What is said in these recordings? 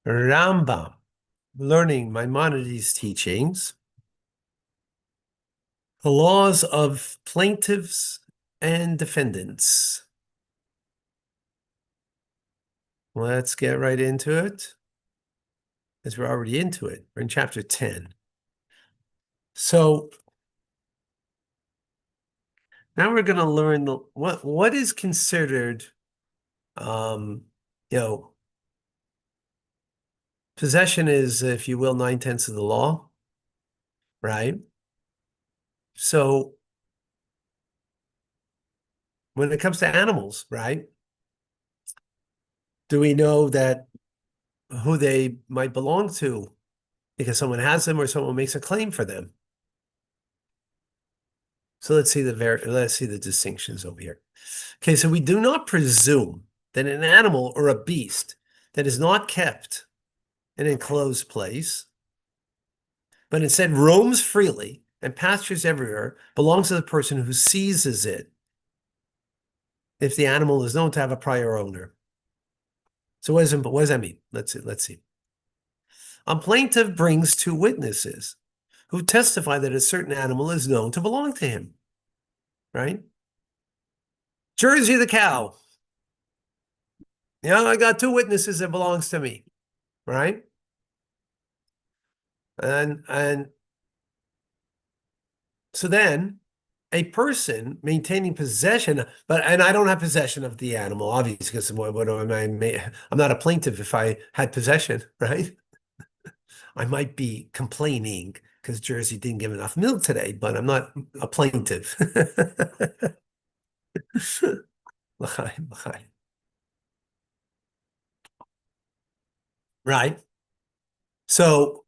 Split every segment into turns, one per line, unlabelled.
Rambam, learning Maimonides' teachings, the laws of plaintiffs and defendants. Let's get right into it, as we're already into it. We're in chapter 10. So now we're going to learn what is considered, um, you know, possession is, if you will, 9/10 of the law, right? So when it comes to animals, right? Do we know that who they might belong to because someone has them or someone makes a claim for them? So let's see the distinctions over here. Okay, so we do not presume that an animal or a beast that is not kept in an enclosed place, but instead roams freely and pastures everywhere, belongs to the person who seizes it if the animal is known to have a prior owner. So what does that mean? Let's see. A plaintiff brings two witnesses who testify that a certain animal is known to belong to him, right? Jersey the cow. I got two witnesses that belongs to me, right? And so then a person maintaining possession, and I don't have possession of the animal, obviously, because I'm not a plaintiff if I had possession, right? I might be complaining because Jersey didn't give enough milk today, but I'm not a plaintiff. Right. So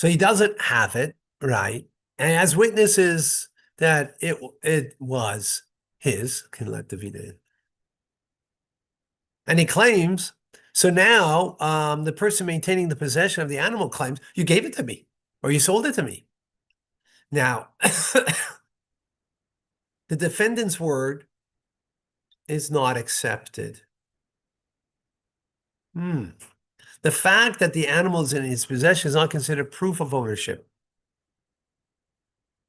he doesn't have it, right? And as witnesses that it was his, can let the vida. And he claims, so now the person maintaining the possession of the animal claims, you gave it to me or you sold it to me. Now, the defendant's word is not accepted. The fact that the animal is in his possession is not considered proof of ownership.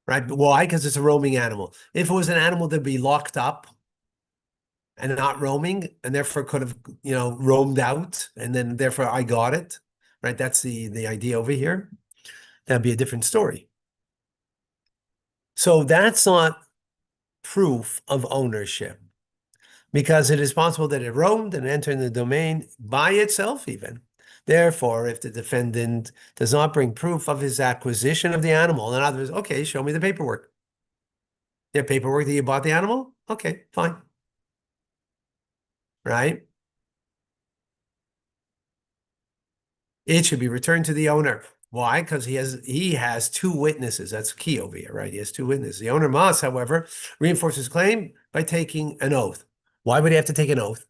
Right? Why? Because it's a roaming animal. If it was an animal that'd be locked up and not roaming, and therefore could have, roamed out, and then therefore I got it, right? That's the idea over here. That'd be a different story. So that's not proof of ownership, because it is possible that it roamed and entered the domain by itself even. Therefore, if the defendant does not bring proof of his acquisition of the animal, in other words, okay, show me the paperwork. You have paperwork that you bought the animal? Okay, fine. Right? It should be returned to the owner. Why? Because he has two witnesses. That's key over here, right? He has two witnesses. The owner must, however, reinforce his claim by taking an oath. Why would he have to take an oath?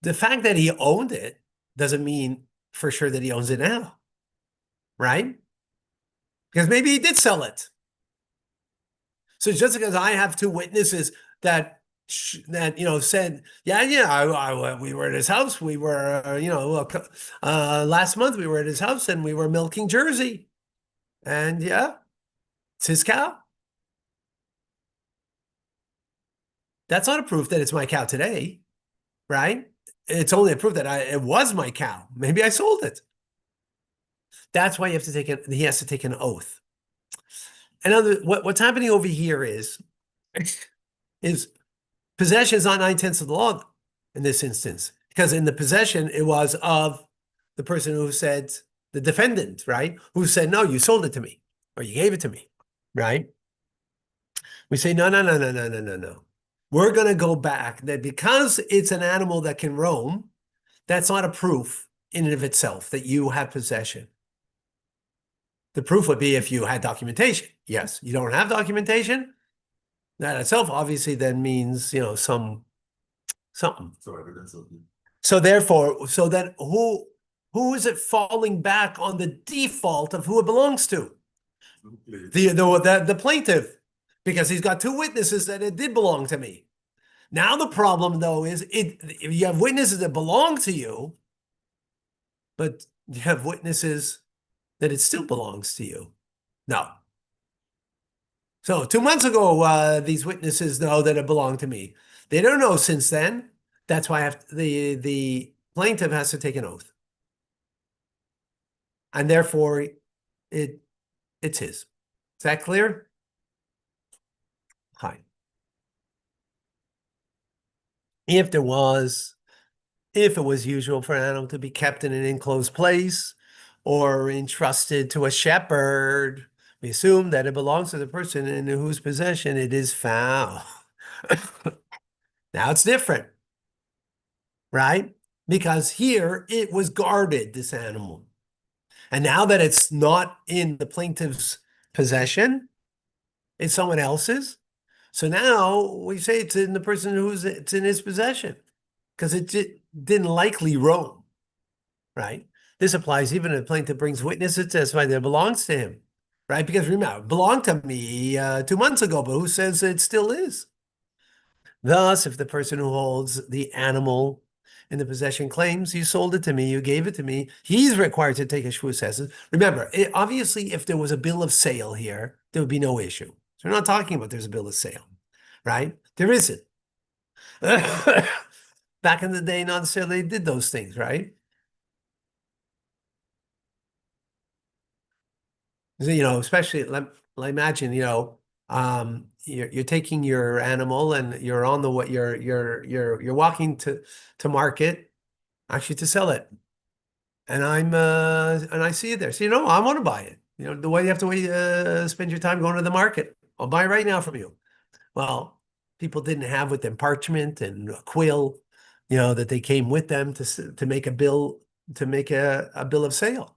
The fact that he owned it doesn't mean for sure that he owns it now, right? Because maybe he did sell it. So just because I have two witnesses that said, we were at his house. We were, last month we were at his house and we were milking Jersey. And yeah, it's his cow. That's not a proof that it's my cow today, right? It's only a proof that it was my cow. Maybe I sold it. That's why he has to take an oath. And what's happening over here is possession is not 9/10 of the law in this instance, because in the possession, it was of the person who said, the defendant, right? Who said, no, you sold it to me or you gave it to me, right? We say, no. We're going to go back that because it's an animal that can roam, that's not a proof in and of itself that you have possession. The proof would be if you had documentation. Yes, you don't have documentation. That itself obviously then means, something. So therefore, then who is it falling back on the default of who it belongs to? The plaintiff, because he's got two witnesses that it did belong to me. Now the problem though is if you have witnesses that belong to you, but you have witnesses that it still belongs to you. No. So 2 months ago, these witnesses know that it belonged to me. They don't know since then. That's why the plaintiff has to take an oath, and therefore it's his. Is that clear? Fine. If there was If it was usual for an animal to be kept in an enclosed place or entrusted to a shepherd, we assume that it belongs to the person in whose possession it is found. Now it's different, right? Because here it was guarded, this animal. And now that it's not in the plaintiff's possession, it's someone else's. So now we say it's in the person it's in his possession because it didn't likely roam. Right? This applies even if the plaintiff brings witnesses to testify that it belongs to him, right? Because remember, it belonged to me 2 months ago, but who says it still is? Thus, if the person who holds the animal in the possession claims you sold it to me, you gave it to me, he's required to take a shvus esses. Remember, obviously, if there was a bill of sale here, there would be no issue. So we're not talking about there's a bill of sale, right? There isn't. Back in the day, not necessarily they did those things, right? Especially imagine, you're taking your animal and you're on the way, you're walking to market, actually to sell it. And I see it there. So I want to buy it. The way you have to spend your time going to the market. I'll buy it right now from you. Well, people didn't have with them parchment and a quill, that they came with them to make a bill a bill of sale.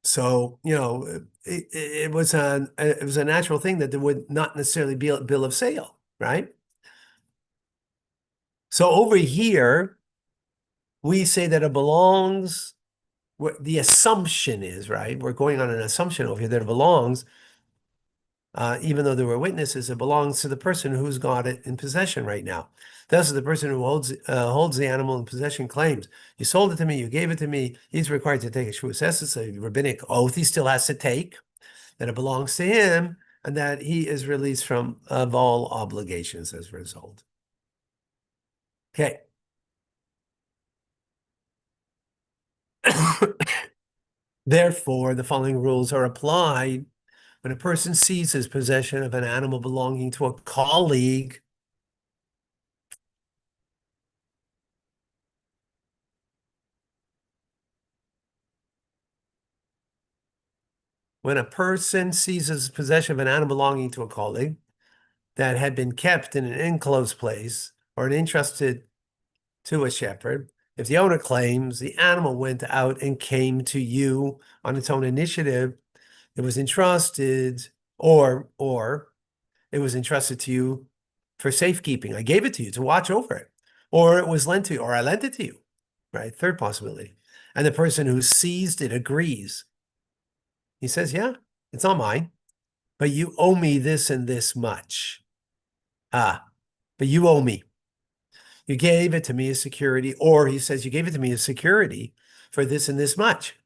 So, it was a natural thing that there would not necessarily be a bill of sale, right? So over here, we say that it belongs, the assumption is, right? We're going on an assumption over here that it belongs, even though there were witnesses, it belongs to the person who's got it in possession right now. Thus, the person who holds the animal in possession claims, you sold it to me, you gave it to me, he's required to take a shvus esses, a rabbinic oath he still has to take, that it belongs to him, and that he is released of all obligations as a result. Okay. Therefore, the following rules are applied when a person seizes possession of an animal belonging to a colleague. When a person seizes possession of an animal belonging to a colleague that had been kept in an enclosed place or entrusted to a shepherd, if the owner claims the animal went out and came to you on its own initiative, it was entrusted, or it was entrusted to you for safekeeping. I gave it to you to watch over it, or it was lent to you, or I lent it to you, right? Third possibility. And the person who seized it agrees. He says, yeah, it's not mine, but you owe me this and this much. But you owe me. You gave it to me as security, or he says, you gave it to me as security for this and this much,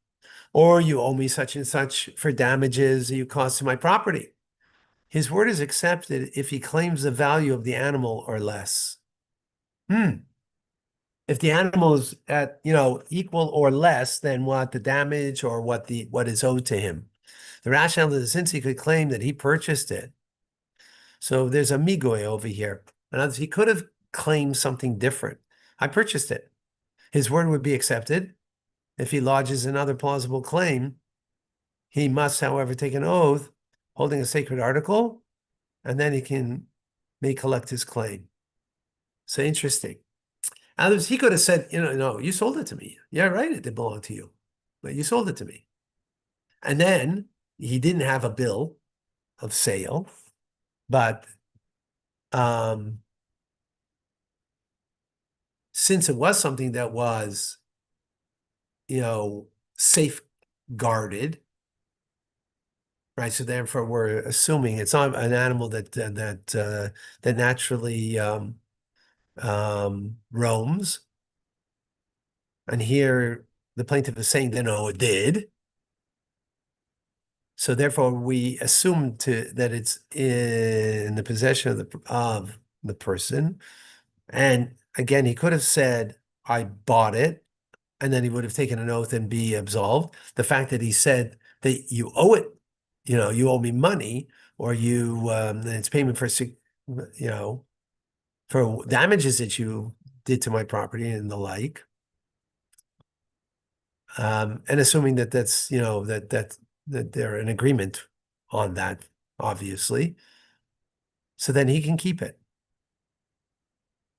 or you owe me such and such for damages you caused to my property. His word is accepted if he claims the value of the animal or less. If the animal is at, equal or less than what the damage or what is owed to him. The rationale is since he could claim that he purchased it. So there's a migoy over here. In other words, he could have claimed something different. I purchased it. His word would be accepted. If he lodges another plausible claim, he must, however, take an oath holding a sacred article, and then may collect his claim. So interesting. Others, he could have said, no, you sold it to me. Yeah, right, it did belong to you, but you sold it to me. And then he didn't have a bill of sale, but since it was something that was, safeguarded, right? So therefore, we're assuming it's not an animal that naturally roams. And here the plaintiff is saying that no, it did. So therefore, we assume that it's in the possession of the person. And again, he could have said, "I bought it," and then he would have taken an oath and be absolved. The fact that he said that you owe it, you owe me money, or it's payment for damages that you did to my property and the like. And assuming that that's, that they're in agreement on that, obviously. So then he can keep it.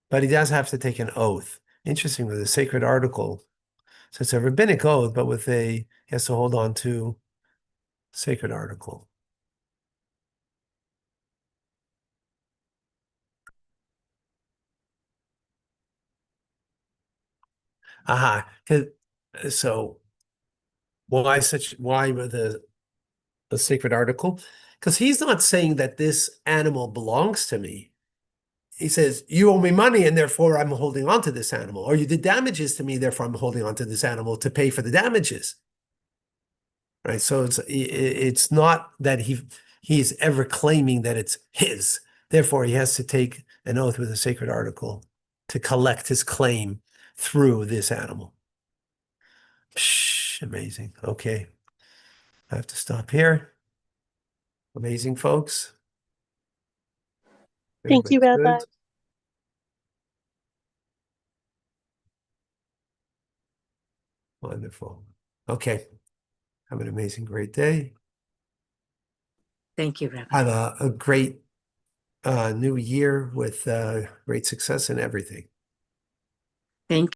But he does have to take an oath. Interesting, with a sacred article. So it's a rabbinic oath, but he has to hold on to sacred article. Aha. So why with a sacred article? Because he's not saying that this animal belongs to me. He says, you owe me money and therefore I'm holding on to this animal. Or you did damages to me, therefore I'm holding on to this animal to pay for the damages. Right. So it's not that he's ever claiming that it's his. Therefore, he has to take an oath with a sacred article to collect his claim through this animal. Psh, amazing. Okay. I have to stop here. Amazing, folks.
Thank you,
Everybody's
Rabbi.
good. Wonderful. Okay. Have an amazing, great day.
Thank you, Rabbi.
Have a great new year with great success in everything.